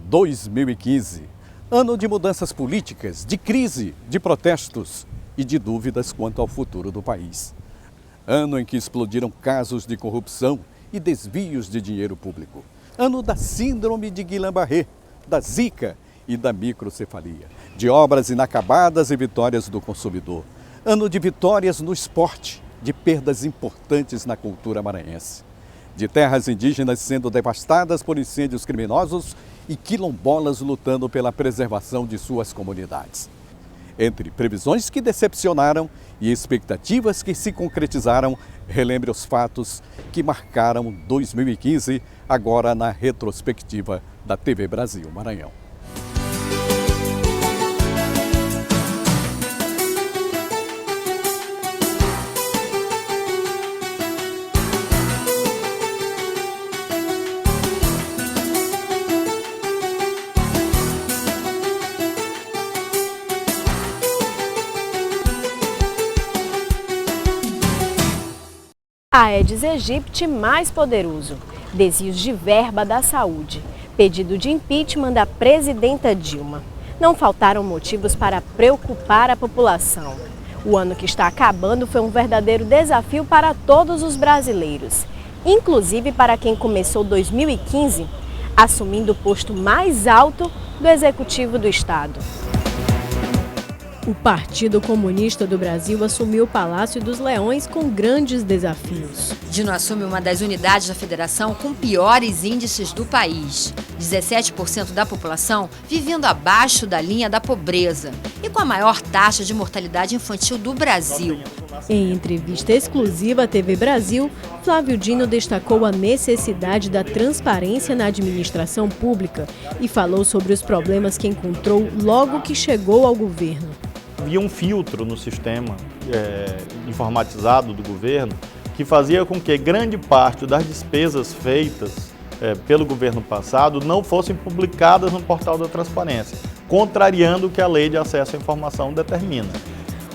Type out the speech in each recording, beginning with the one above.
2015, ano de mudanças políticas, de crise, de protestos e de dúvidas quanto ao futuro do país. Ano em que explodiram casos de corrupção e desvios de dinheiro público. Ano da síndrome de Guillain-Barré, da Zika e da microcefalia. De obras inacabadas e vitórias do consumidor. Ano de vitórias no esporte, de perdas importantes na cultura maranhense. De terras indígenas sendo devastadas por incêndios criminosos e quilombolas lutando pela preservação de suas comunidades. Entre previsões que decepcionaram e expectativas que se concretizaram, relembre os fatos que marcaram 2015, agora na retrospectiva da TV Brasil Maranhão. Aedes aegypti mais poderoso, desvios de verba da saúde, pedido de impeachment da presidenta Dilma. Não faltaram motivos para preocupar a população. O ano que está acabando foi um verdadeiro desafio para todos os brasileiros, inclusive para quem começou 2015 assumindo o posto mais alto do Executivo do Estado. O Partido Comunista do Brasil assumiu o Palácio dos Leões com grandes desafios. Dino assume uma das unidades da federação com piores índices do país. 17% da população vivendo abaixo da linha da pobreza e com a maior taxa de mortalidade infantil do Brasil. Em entrevista exclusiva à TV Brasil, Flávio Dino destacou a necessidade da transparência na administração pública e falou sobre os problemas que encontrou logo que chegou ao governo. Havia um filtro no sistema informatizado do governo que fazia com que grande parte das despesas feitas pelo governo passado não fossem publicadas no portal da transparência, contrariando o que a Lei de Acesso à Informação determina.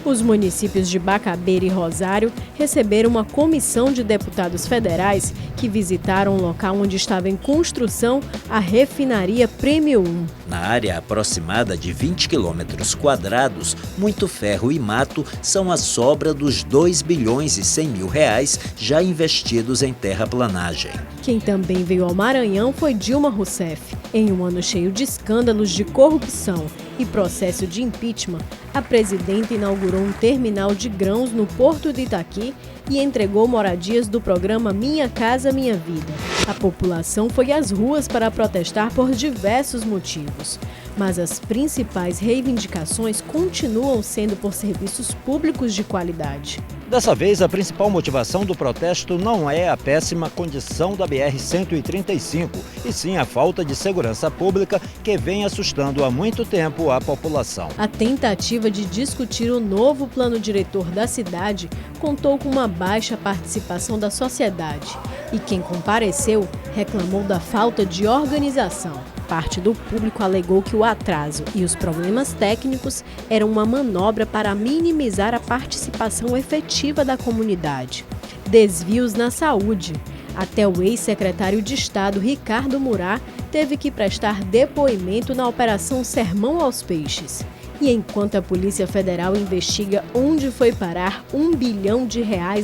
Os municípios de Bacabeira e Rosário receberam uma comissão de deputados federais que visitaram o local onde estava em construção a refinaria Prêmio 1. Na área aproximada de 20 quilômetros quadrados, muito ferro e mato são a sobra dos 2 bilhões e 100 mil reais já investidos em terraplanagem. Quem também veio ao Maranhão foi Dilma Rousseff. Em um ano cheio de escândalos de corrupção e processo de impeachment, a presidenta inaugurou um terminal de grãos no Porto de Itaqui e entregou moradias do programa Minha Casa Minha Vida. A população foi às ruas para protestar por diversos motivos, mas as principais reivindicações continuam sendo por serviços públicos de qualidade. Dessa vez, a principal motivação do protesto não é a péssima condição da BR-135, e sim a falta de segurança pública que vem assustando há muito tempo a população. A tentativa de discutir o novo plano diretor da cidade contou com uma baixa participação da sociedade, e quem compareceu reclamou da falta de organização. Parte do público alegou que o atraso e os problemas técnicos eram uma manobra para minimizar a participação efetiva da comunidade. Desvios na saúde. Até o ex-secretário de Estado, Ricardo Murá, teve que prestar depoimento na Operação Sermão aos Peixes. E enquanto a Polícia Federal investiga onde foi parar R$1 bilhão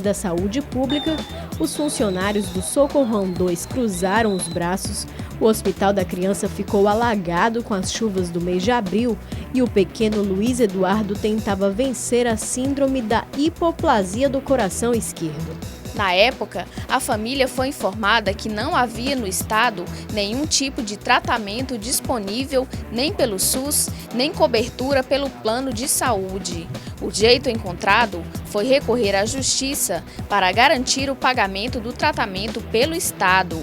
da saúde pública, os funcionários do Socorrão 2 cruzaram os braços, o Hospital da Criança ficou alagado com as chuvas do mês de abril e o pequeno Luiz Eduardo tentava vencer a síndrome da hipoplasia do coração esquerdo. Na época, a família foi informada que não havia no estado nenhum tipo de tratamento disponível nem pelo SUS, nem cobertura pelo plano de saúde. O jeito encontrado foi recorrer à justiça para garantir o pagamento do tratamento pelo estado.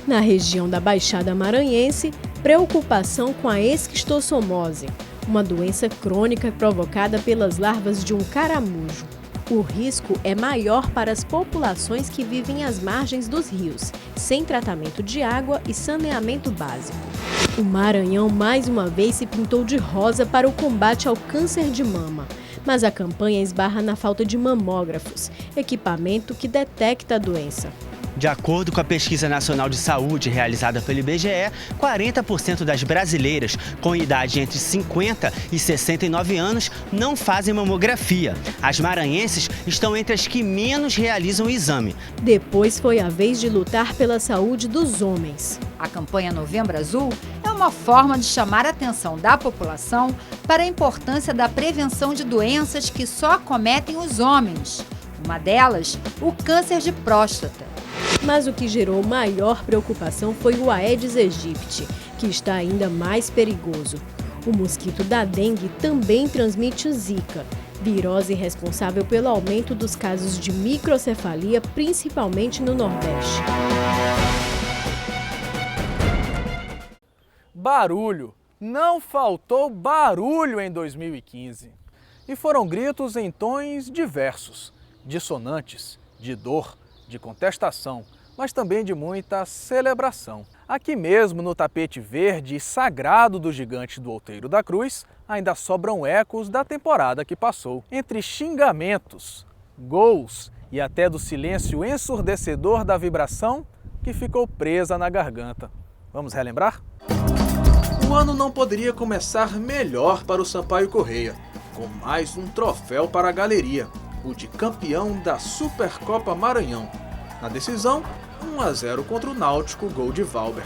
Na região da Baixada Maranhense, preocupação com a esquistossomose, uma doença crônica provocada pelas larvas de um caramujo. O risco é maior para as populações que vivem às margens dos rios, sem tratamento de água e saneamento básico. O Maranhão mais uma vez se pintou de rosa para o combate ao câncer de mama, mas a campanha esbarra na falta de mamógrafos, equipamento que detecta a doença. De acordo com a Pesquisa Nacional de Saúde realizada pelo IBGE, 40% das brasileiras com idade entre 50 e 69 anos não fazem mamografia. As maranhenses estão entre as que menos realizam o exame. Depois foi a vez de lutar pela saúde dos homens. A campanha Novembro Azul é uma forma de chamar a atenção da população para a importância da prevenção de doenças que só acometem os homens. Uma delas, o câncer de próstata. Mas o que gerou maior preocupação foi o Aedes aegypti, que está ainda mais perigoso. O mosquito da dengue também transmite o Zika, virose responsável pelo aumento dos casos de microcefalia, principalmente no Nordeste. Barulho. Não faltou barulho em 2015. E foram gritos em tons diversos, dissonantes, de dor, de contestação, mas também de muita celebração. Aqui mesmo, no tapete verde e sagrado do gigante do Outeiro da Cruz, ainda sobram ecos da temporada que passou. Entre xingamentos, gols e até do silêncio ensurdecedor da vibração que ficou presa na garganta. Vamos relembrar? O ano não poderia começar melhor para o Sampaio Corrêa, com mais um troféu para a galeria, o de campeão da Supercopa Maranhão. Na decisão, 1-0 contra o Náutico, gol de Valber.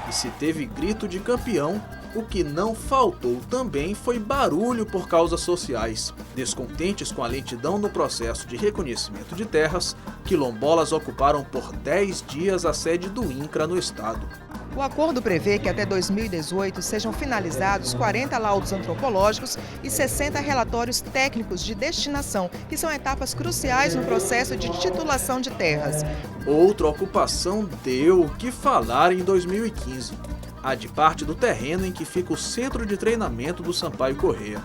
E se teve grito de campeão, o que não faltou também foi barulho por causas sociais. Descontentes com a lentidão no processo de reconhecimento de terras, quilombolas ocuparam por 10 dias a sede do INCRA no estado. O acordo prevê que até 2018 sejam finalizados 40 laudos antropológicos e 60 relatórios técnicos de destinação, que são etapas cruciais no processo de titulação de terras. Outra ocupação deu o que falar em 2015, a de parte do terreno em que fica o centro de treinamento do Sampaio Corrêa.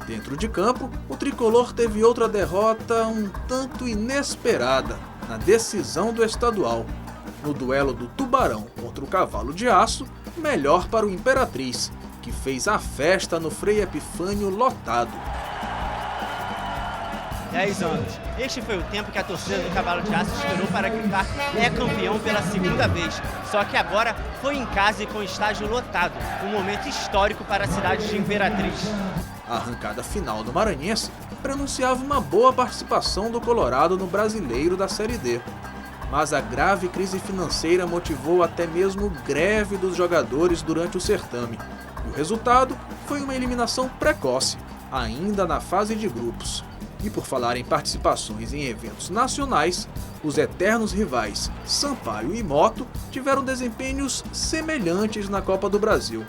Dentro de campo, o tricolor teve outra derrota um tanto inesperada, na decisão do estadual. No duelo do Tubarão contra o Cavalo de Aço, melhor para o Imperatriz, que fez a festa no Frei Epifânio lotado. 10 anos. Este foi o tempo que a torcida do Cavalo de Aço esperou para gritar "é campeão" pela segunda vez. Só que agora foi em casa e com o estádio lotado. Um momento histórico para a cidade de Imperatriz. A arrancada final do Maranhense prenunciava uma boa participação do Colorado no Brasileiro da Série D. Mas a grave crise financeira motivou até mesmo greve dos jogadores durante o certame. O resultado foi uma eliminação precoce, ainda na fase de grupos. E por falar em participações em eventos nacionais, os eternos rivais Sampaio e Moto tiveram desempenhos semelhantes na Copa do Brasil.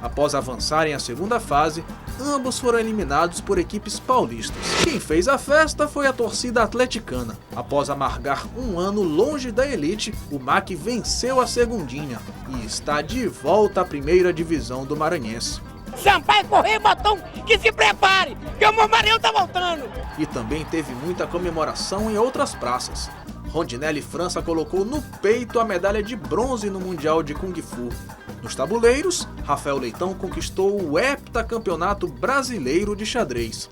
Após avançarem à segunda fase, ambos foram eliminados por equipes paulistas. Quem fez a festa foi a torcida atleticana. Após amargar um ano longe da elite, o MAC venceu a segundinha e está de volta à primeira divisão do Maranhense. Sampaio Corrêa, Botão, que se prepare, que o Maranhão tá voltando! E também teve muita comemoração em outras praças. Rondinelli França colocou no peito a medalha de bronze no Mundial de Kung Fu. Nos tabuleiros, Rafael Leitão conquistou o heptacampeonato brasileiro de xadrez.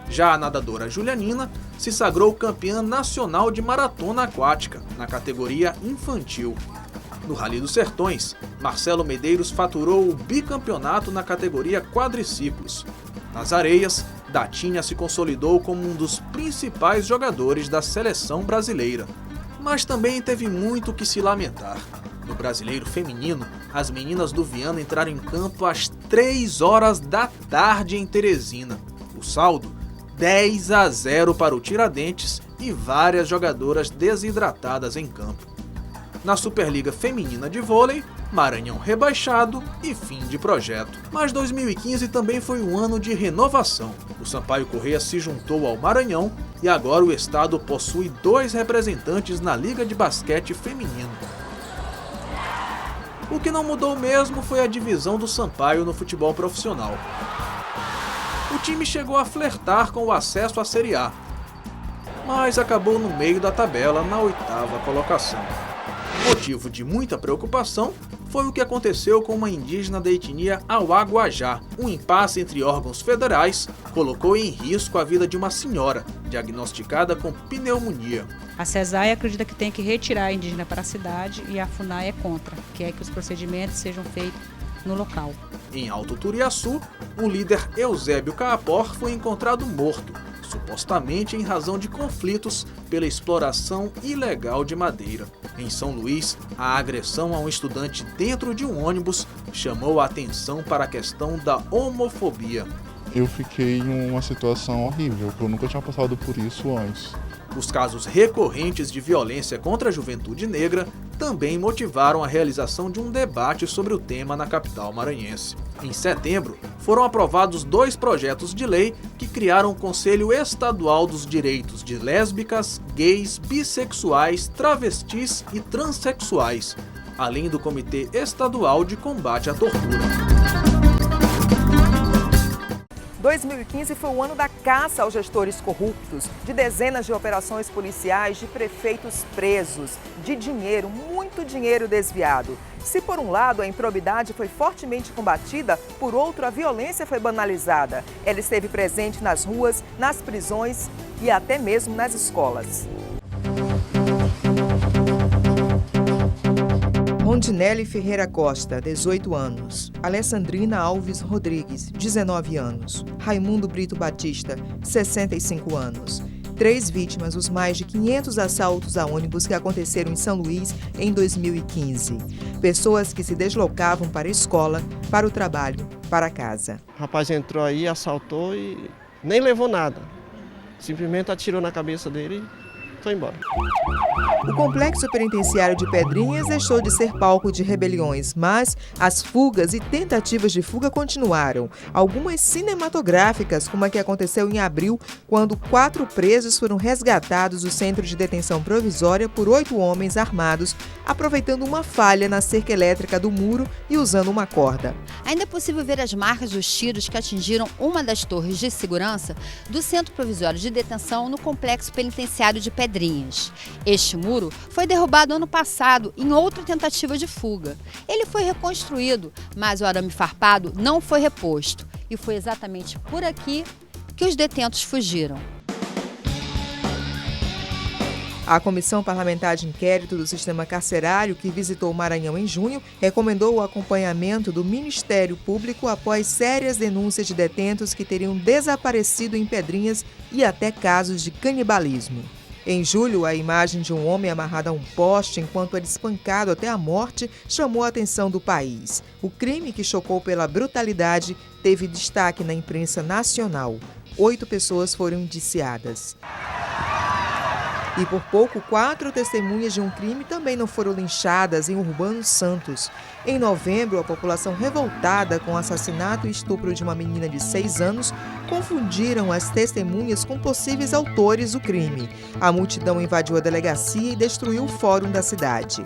Já a nadadora Julianina se sagrou campeã nacional de maratona aquática, na categoria infantil. No Rally dos Sertões, Marcelo Medeiros faturou o bicampeonato na categoria quadriciclos. Nas areias, Datinha se consolidou como um dos principais jogadores da seleção brasileira. Mas também teve muito o que se lamentar. No Brasileiro Feminino, as meninas do Viana entraram em campo às 3 horas da tarde em Teresina. O saldo, 10-0 para o Tiradentes e várias jogadoras desidratadas em campo. Na Superliga Feminina de Vôlei, Maranhão rebaixado e fim de projeto. Mas 2015 também foi um ano de renovação. O Sampaio Corrêa se juntou ao Maranhão e agora o estado possui 2 representantes na Liga de Basquete Feminino. O que não mudou mesmo foi a divisão do Sampaio no futebol profissional. O time chegou a flertar com o acesso à Série A, mas acabou no meio da tabela na 8ª colocação. Motivo de muita preocupação foi o que aconteceu com uma indígena da etnia Auaguajá. Um impasse entre órgãos federais colocou em risco a vida de uma senhora, diagnosticada com pneumonia. A CESAI acredita que tem que retirar a indígena para a cidade e a FUNAI é contra, quer que os procedimentos sejam feitos no local. Em Alto Turiaçu, o líder Eusébio Caapor foi encontrado morto, supostamente em razão de conflitos pela exploração ilegal de madeira. Em São Luís, a agressão a um estudante dentro de um ônibus chamou a atenção para a questão da homofobia. Eu fiquei em uma situação horrível, porque eu nunca tinha passado por isso antes. Os casos recorrentes de violência contra a juventude negra também motivaram a realização de um debate sobre o tema na capital maranhense. Em setembro, foram aprovados 2 projetos de lei que criaram o Conselho Estadual dos Direitos de Lésbicas, Gays, Bissexuais, Travestis e Transsexuais, além do Comitê Estadual de Combate à Tortura. 2015 foi o ano da caça aos gestores corruptos, de dezenas de operações policiais, de prefeitos presos, de dinheiro, muito dinheiro desviado. Se por um lado a improbidade foi fortemente combatida, por outro a violência foi banalizada. Ela esteve presente nas ruas, nas prisões e até mesmo nas escolas. Rondinelli Ferreira Costa, 18 anos. Alessandrina Alves Rodrigues, 19 anos. Raimundo Brito Batista, 65 anos. 3 vítimas dos mais de 500 assaltos a ônibus que aconteceram em São Luís em 2015. Pessoas que se deslocavam para a escola, para o trabalho, para casa. O rapaz entrou aí, assaltou e nem levou nada. Simplesmente atirou na cabeça dele e foi embora. O complexo penitenciário de Pedrinhas deixou de ser palco de rebeliões, mas as fugas e tentativas de fuga continuaram. Algumas cinematográficas, como a que aconteceu em abril, quando 4 presos foram resgatados do centro de detenção provisória por 8 homens armados, aproveitando uma falha na cerca elétrica do muro e usando uma corda. Ainda é possível ver as marcas dos tiros que atingiram uma das torres de segurança do Centro Provisório de Detenção no Complexo Penitenciário de Pedrinhas. Este muro foi derrubado ano passado em outra tentativa de fuga. Ele foi reconstruído, mas o arame farpado não foi reposto. E foi exatamente por aqui que os detentos fugiram. A Comissão Parlamentar de Inquérito do Sistema Carcerário, que visitou o Maranhão em junho, recomendou o acompanhamento do Ministério Público após sérias denúncias de detentos que teriam desaparecido em Pedrinhas e até casos de canibalismo. Em julho, a imagem de um homem amarrado a um poste enquanto era espancado até a morte chamou a atenção do país. O crime, que chocou pela brutalidade, teve destaque na imprensa nacional. 8 pessoas foram indiciadas. E por pouco, 4 testemunhas de um crime também não foram linchadas em Urbano Santos. Em novembro, a população revoltada com o assassinato e estupro de uma menina de 6 anos confundiram as testemunhas com possíveis autores do crime. A multidão invadiu a delegacia e destruiu o fórum da cidade.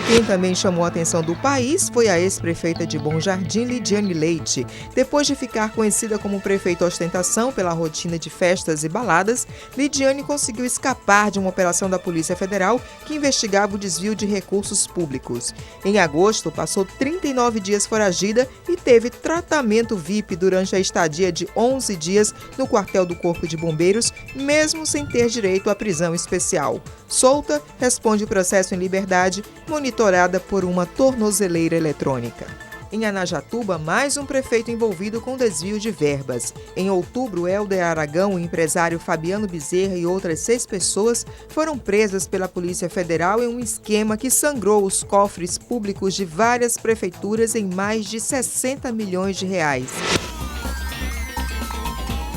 Quem também chamou a atenção do país foi a ex-prefeita de Bom Jardim, Lidiane Leite. Depois de ficar conhecida como prefeita ostentação pela rotina de festas e baladas, Lidiane conseguiu escapar de uma operação da Polícia Federal que investigava o desvio de recursos públicos. Em agosto, passou 39 dias foragida e teve tratamento VIP durante a estadia de 11 dias no quartel do Corpo de Bombeiros, mesmo sem ter direito à prisão especial. Solta, responde o processo em liberdade, monitorada por uma tornozeleira eletrônica. Em Anajatuba, mais um prefeito envolvido com desvio de verbas. Em outubro, Helder Aragão, o empresário Fabiano Bezerra e outras 6 pessoas foram presas pela Polícia Federal em um esquema que sangrou os cofres públicos de várias prefeituras em mais de 60 milhões de reais.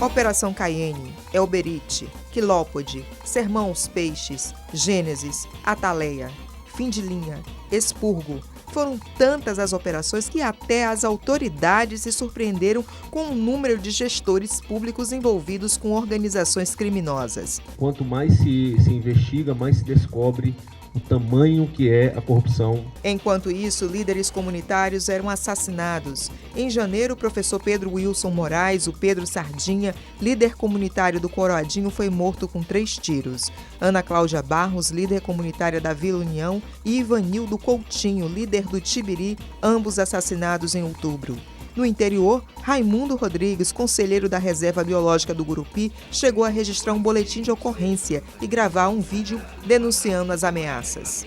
Operação Caiene, Elberite, Quilópode, Sermão aos Peixes, Gênesis, Ataleia, Fim de Linha, Expurgo. Foram tantas as operações que até as autoridades se surpreenderam com o número de gestores públicos envolvidos com organizações criminosas. Quanto mais se investiga, mais se descobre o tamanho que é a corrupção. Enquanto isso, líderes comunitários eram assassinados. Em janeiro, o professor Pedro Wilson Moraes, o Pedro Sardinha, líder comunitário do Coroadinho, foi morto com 3 tiros. Ana Cláudia Barros, líder comunitária da Vila União, e Ivanildo Coutinho, líder do Tibiri, ambos assassinados em outubro. No interior, Raimundo Rodrigues, conselheiro da Reserva Biológica do Gurupi, chegou a registrar um boletim de ocorrência e gravar um vídeo denunciando as ameaças.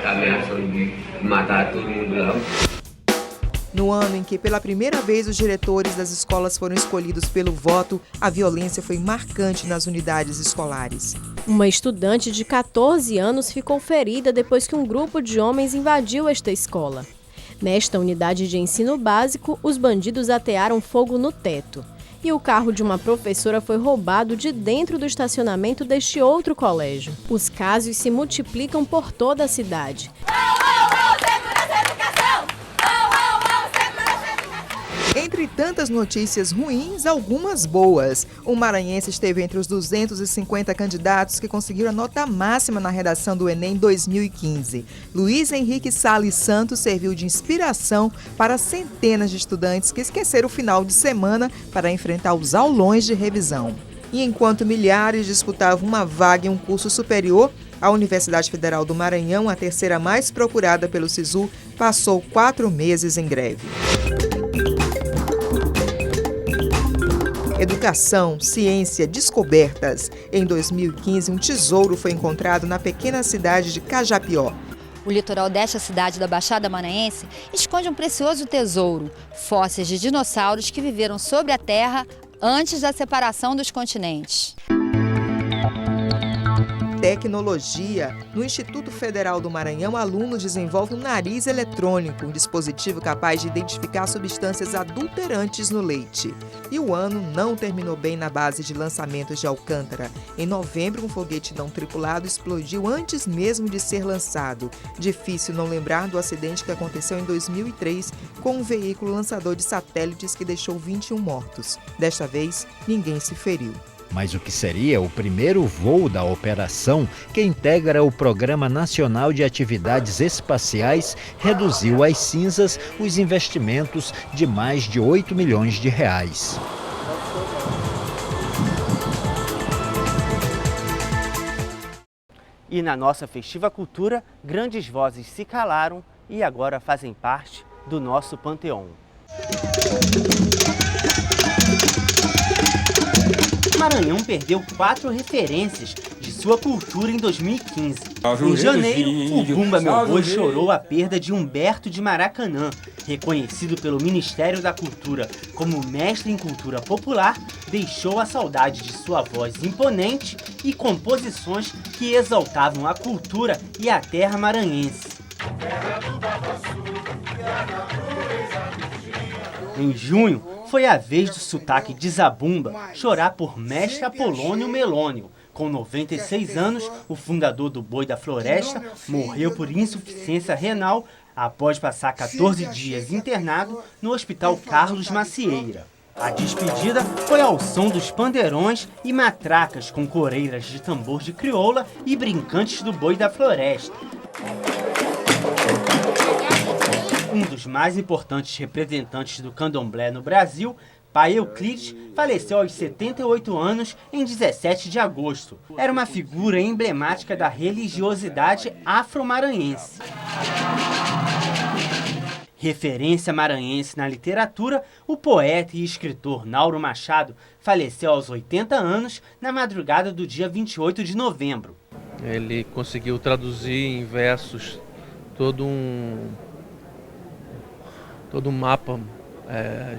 Ameaçando de matar todo mundo lá. No ano em que pela primeira vez os diretores das escolas foram escolhidos pelo voto, a violência foi marcante nas unidades escolares. Uma estudante de 14 anos ficou ferida depois que um grupo de homens invadiu esta escola. Nesta unidade de ensino básico, os bandidos atearam fogo no teto. E o carro de uma professora foi roubado de dentro do estacionamento deste outro colégio. Os casos se multiplicam por toda a cidade. Entre tantas notícias ruins, algumas boas. O maranhense esteve entre os 250 candidatos que conseguiram a nota máxima na redação do Enem 2015. Luiz Henrique Salles Santos serviu de inspiração para centenas de estudantes que esqueceram o final de semana para enfrentar os aulões de revisão. E enquanto milhares disputavam uma vaga em um curso superior, a Universidade Federal do Maranhão, a terceira mais procurada pelo SISU, passou 4 meses em greve. Educação, ciência, descobertas. Em 2015, um tesouro foi encontrado na pequena cidade de Cajapió. O litoral desta cidade da Baixada Maranhense esconde um precioso tesouro, fósseis de dinossauros que viveram sobre a Terra antes da separação dos continentes. Tecnologia. No Instituto Federal do Maranhão, aluno desenvolve um nariz eletrônico, um dispositivo capaz de identificar substâncias adulterantes no leite. E o ano não terminou bem na base de lançamentos de Alcântara. Em novembro, um foguete não tripulado explodiu antes mesmo de ser lançado. Difícil não lembrar do acidente que aconteceu em 2003 com um veículo lançador de satélites que deixou 21 mortos. Desta vez, ninguém se feriu. Mas o que seria o primeiro voo da operação, que integra o Programa Nacional de Atividades Espaciais, reduziu às cinzas os investimentos de mais de 8 milhões de reais. E na nossa festiva cultura, grandes vozes se calaram e agora fazem parte do nosso panteão. O Maranhão perdeu 4 referências de sua cultura em 2015. Em janeiro, o Bumba Meu Boi chorou a perda de Humberto de Maracanã, reconhecido pelo Ministério da Cultura como mestre em cultura popular, deixou a saudade de sua voz imponente e composições que exaltavam a cultura e a terra maranhense. Em junho, foi a vez do sotaque de Zabumba chorar por Mestre Apolônio Melônio. Com 96 anos, o fundador do Boi da Floresta morreu por insuficiência renal após passar 14 dias internado no Hospital Carlos Macieira. A despedida foi ao som dos pandeirões e matracas com coreiras de tambor de crioula e brincantes do Boi da Floresta. Um dos mais importantes representantes do candomblé no Brasil, Pai Euclides, faleceu aos 78 anos em 17 de agosto. Era uma figura emblemática da religiosidade afro-maranhense. Referência maranhense na literatura, o poeta e escritor Nauro Machado faleceu aos 80 anos na madrugada do dia 28 de novembro. Ele conseguiu traduzir em versos todo um mapa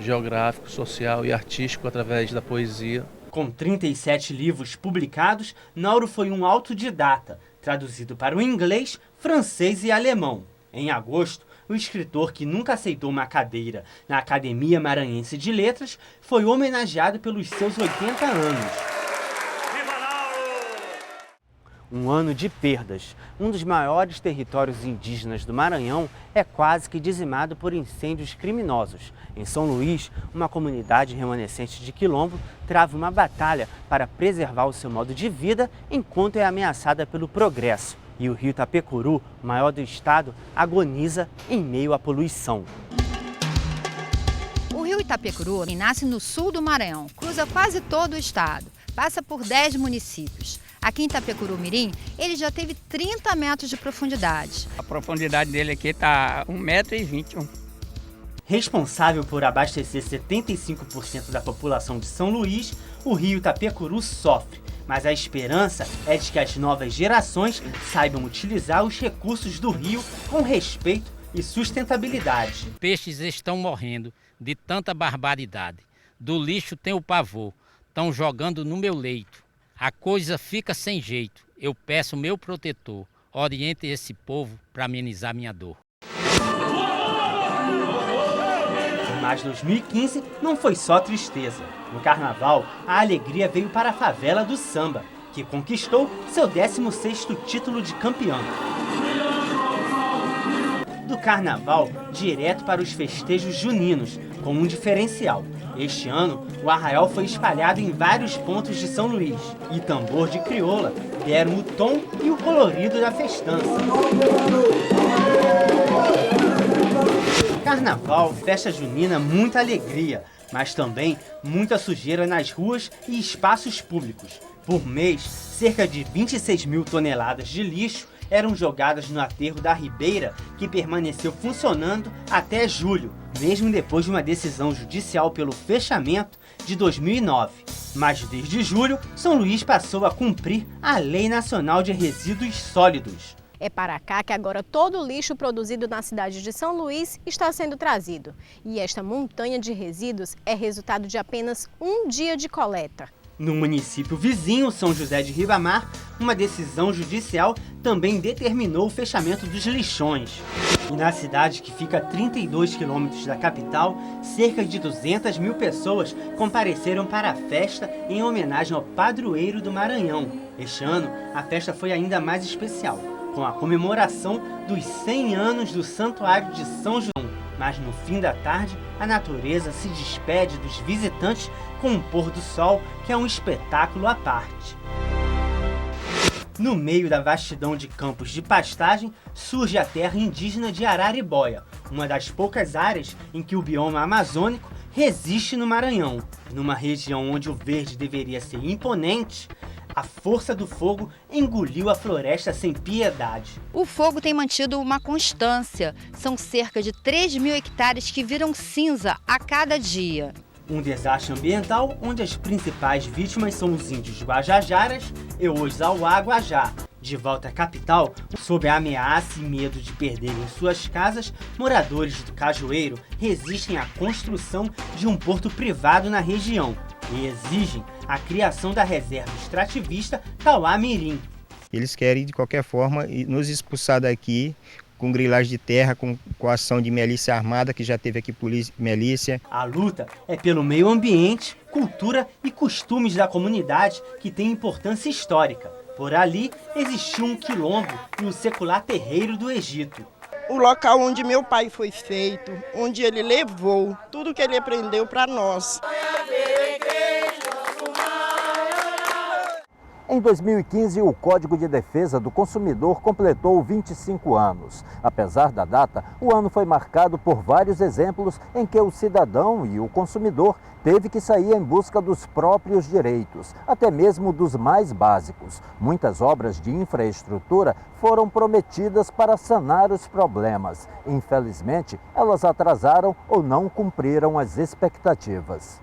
geográfico, social e artístico através da poesia. Com 37 livros publicados, Nauro foi um autodidata, traduzido para o inglês, francês e alemão. Em agosto, o escritor que nunca aceitou uma cadeira na Academia Maranhense de Letras foi homenageado pelos seus 80 anos. Um ano de perdas. Um dos maiores territórios indígenas do Maranhão é quase que dizimado por incêndios criminosos. Em São Luís, uma comunidade remanescente de quilombo trava uma batalha para preservar o seu modo de vida enquanto é ameaçada pelo progresso. E o rio Itapecuru, o maior do estado, agoniza em meio à poluição. O rio Itapecuru nasce no sul do Maranhão, cruza quase todo o estado, passa por 10 municípios. Aqui em Itapecuru-Mirim, ele já teve 30 metros de profundidade. A profundidade dele aqui está 1,20 m. Responsável por abastecer 75% da população de São Luís, o rio Itapecuru sofre. Mas a esperança é de que as novas gerações saibam utilizar os recursos do rio com respeito e sustentabilidade. Peixes estão morrendo de tanta barbaridade. Do lixo tem o pavor. Estão jogando no meu leito. A coisa fica sem jeito. Eu peço meu protetor. Oriente esse povo para amenizar minha dor. Mas 2015 não foi só tristeza. No carnaval, a alegria veio para a favela do samba, que conquistou seu 16º título de campeão. Do carnaval, direto para os festejos juninos, com um diferencial. Este ano, o arraial foi espalhado em vários pontos de São Luís, e tambor de crioula deram o tom e o colorido da festança. Carnaval, festa junina, muita alegria, mas também muita sujeira nas ruas e espaços públicos. Por mês, cerca de 26 mil toneladas de lixo eram jogadas no aterro da Ribeira, que permaneceu funcionando até julho, mesmo depois de uma decisão judicial pelo fechamento de 2009. Mas desde julho, São Luís passou a cumprir a Lei Nacional de Resíduos Sólidos. É para cá que agora todo o lixo produzido na cidade de São Luís está sendo trazido. E esta montanha de resíduos é resultado de apenas um dia de coleta. No município vizinho, São José de Ribamar, uma decisão judicial também determinou o fechamento dos lixões. E na cidade, que fica a 32 quilômetros da capital, cerca de 200 mil pessoas compareceram para a festa em homenagem ao padroeiro do Maranhão. Este ano, a festa foi ainda mais especial, com a comemoração dos 100 anos do Santuário de São João. Mas no fim da tarde, a natureza se despede dos visitantes com um pôr do sol que é um espetáculo à parte. No meio da vastidão de campos de pastagem, surge a terra indígena de Araribóia, uma das poucas áreas em que o bioma amazônico resiste no Maranhão. Numa região onde o verde deveria ser imponente, a força do fogo engoliu a floresta sem piedade. O fogo tem mantido uma constância. São cerca de 3 mil hectares que viram cinza a cada dia. Um desastre ambiental onde as principais vítimas são os índios Guajajaras e os Auá-Guajá. De volta à capital, sob a ameaça e medo de perderem suas casas, moradores do Cajueiro resistem à construção de um porto privado na região e exigem a criação da reserva extrativista Tauá-Mirim. Eles querem, de qualquer forma, nos expulsar daqui, com grilagem de terra, com coação de milícia armada, que já teve aqui milícia. A luta é pelo meio ambiente, cultura e costumes da comunidade que tem importância histórica. Por ali existiu um quilombo e o secular terreiro do Egito. O local onde meu pai foi feito, onde ele levou tudo que ele aprendeu para nós. Em 2015, o Código de Defesa do Consumidor completou 25 anos. Apesar da data, o ano foi marcado por vários exemplos em que o cidadão e o consumidor teve que sair em busca dos próprios direitos, até mesmo dos mais básicos. Muitas obras de infraestrutura foram prometidas para sanar os problemas. Infelizmente, elas atrasaram ou não cumpriram as expectativas.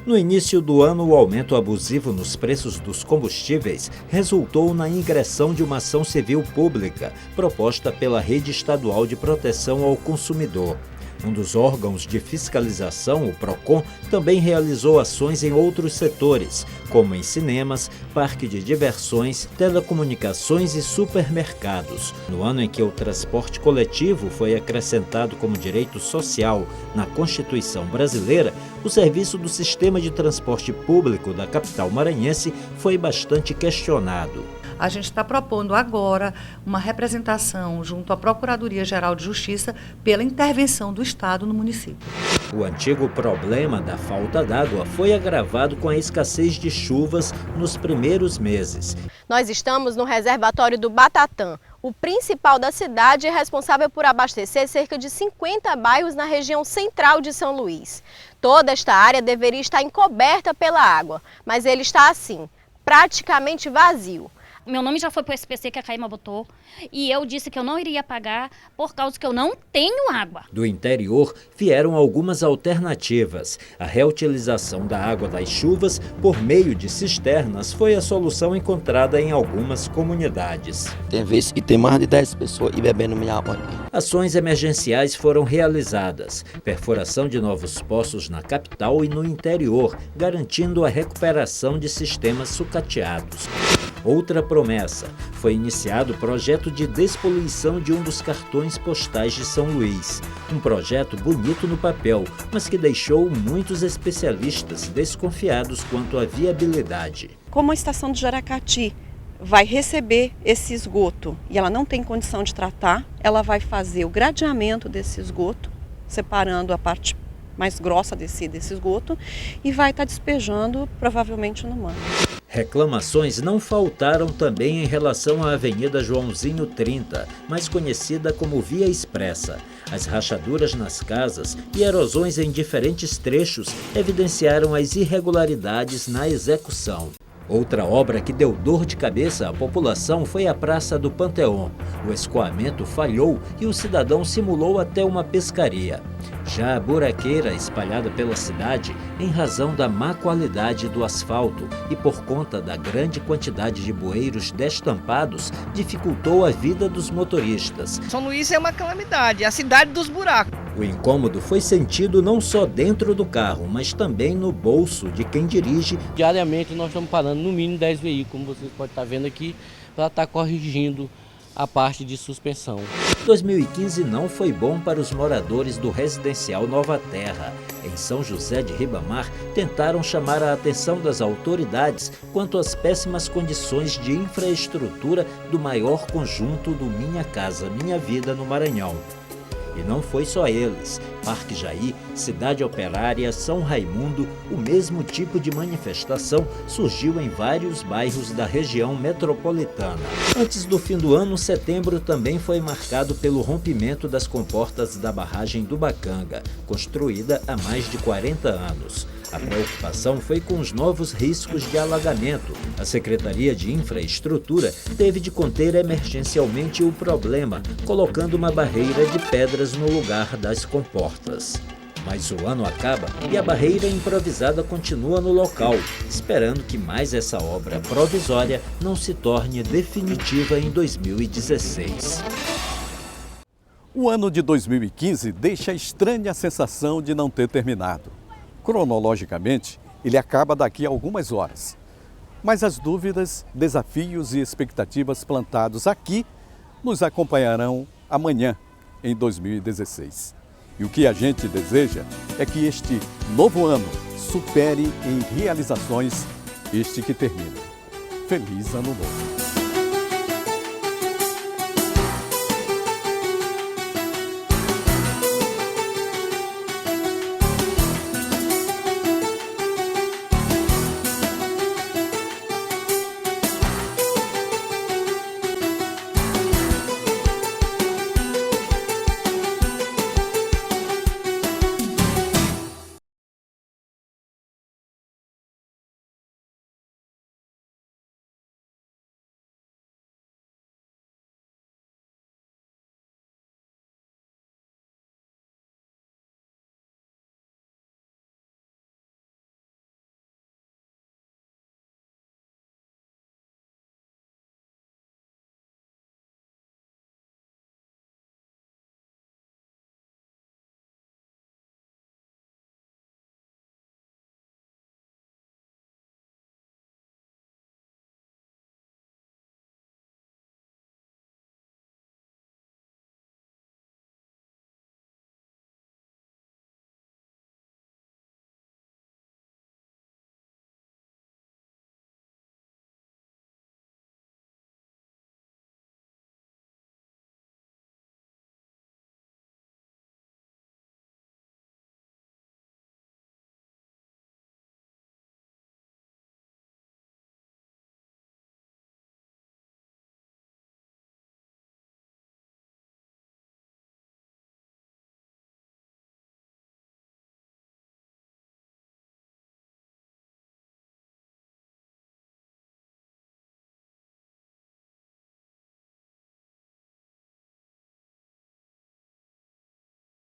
No início do ano, o aumento abusivo nos preços dos combustíveis resultou na ingressão de uma ação civil pública proposta pela Rede Estadual de Proteção ao Consumidor. Um dos órgãos de fiscalização, o PROCON, também realizou ações em outros setores, como em cinemas, parque de diversões, telecomunicações e supermercados. No ano em que o transporte coletivo foi acrescentado como direito social na Constituição brasileira, o serviço do sistema de transporte público da capital maranhense foi bastante questionado. a gente está propondo agora uma representação junto à Procuradoria-Geral de Justiça pela intervenção do Estado no município. O antigo problema da falta d'água foi agravado com a escassez de chuvas nos primeiros meses. Nós estamos no reservatório do Batatã, o principal da cidade e responsável por abastecer cerca de 50 bairros na região central de São Luís. Toda esta área deveria estar encoberta pela água, mas ele está assim, praticamente vazio. Meu nome já foi para o SPC que a Caima botou e eu disse que eu não iria pagar por causa que eu não tenho água. Do interior vieram algumas alternativas. A reutilização da água das chuvas por meio de cisternas foi a solução encontrada em algumas comunidades. Tem vezes que tem mais de 10 pessoas e bebendo minha água. Ações emergenciais foram realizadas. Perfuração de novos poços na capital e no interior, garantindo a recuperação de sistemas sucateados. Outra promessa, foi iniciado o projeto de despoluição de um dos cartões postais de São Luís. Um projeto bonito no papel, mas que deixou muitos especialistas desconfiados quanto à viabilidade. Como a estação de Jaracati vai receber esse esgoto e ela não tem condição de tratar, ela vai fazer o gradeamento desse esgoto, separando a parte mais grossa desse esgoto e vai estar despejando provavelmente no mar. Reclamações não faltaram também em relação à Avenida Joãozinho 30, mais conhecida como Via Expressa. As rachaduras nas casas e erosões em diferentes trechos evidenciaram as irregularidades na execução. Outra obra que deu dor de cabeça à população foi a Praça do Panteão. O escoamento falhou e o cidadão simulou até uma pescaria. Já a buraqueira espalhada pela cidade, em razão da má qualidade do asfalto e por conta da grande quantidade de bueiros destampados, dificultou a vida dos motoristas. São Luís é uma calamidade, é a cidade dos buracos. O incômodo foi sentido não só dentro do carro, mas também no bolso de quem dirige. Diariamente nós estamos parando no mínimo 10 veículos, como vocês podem estar vendo aqui, para estar corrigindo a parte de suspensão. 2015 não foi bom para os moradores do residencial Nova Terra. Em São José de Ribamar, tentaram chamar a atenção das autoridades quanto às péssimas condições de infraestrutura do maior conjunto do Minha Casa Minha Vida no Maranhão. E não foi só eles. Parque Jaí, Cidade Operária, São Raimundo, o mesmo tipo de manifestação surgiu em vários bairros da região metropolitana. Antes do fim do ano, setembro também foi marcado pelo rompimento das comportas da barragem do Bacanga, construída há mais de 40 anos. A preocupação foi com os novos riscos de alagamento. A Secretaria de Infraestrutura teve de conter emergencialmente o problema, colocando uma barreira de pedras no lugar das comportas. Mas o ano acaba e a barreira improvisada continua no local, esperando que mais essa obra provisória não se torne definitiva em 2016. O ano de 2015 deixa a estranha sensação de não ter terminado. Cronologicamente, ele acaba daqui a algumas horas. Mas as dúvidas, desafios e expectativas plantados aqui nos acompanharão amanhã, em 2016. E o que a gente deseja é que este novo ano supere em realizações este que termina. Feliz Ano Novo!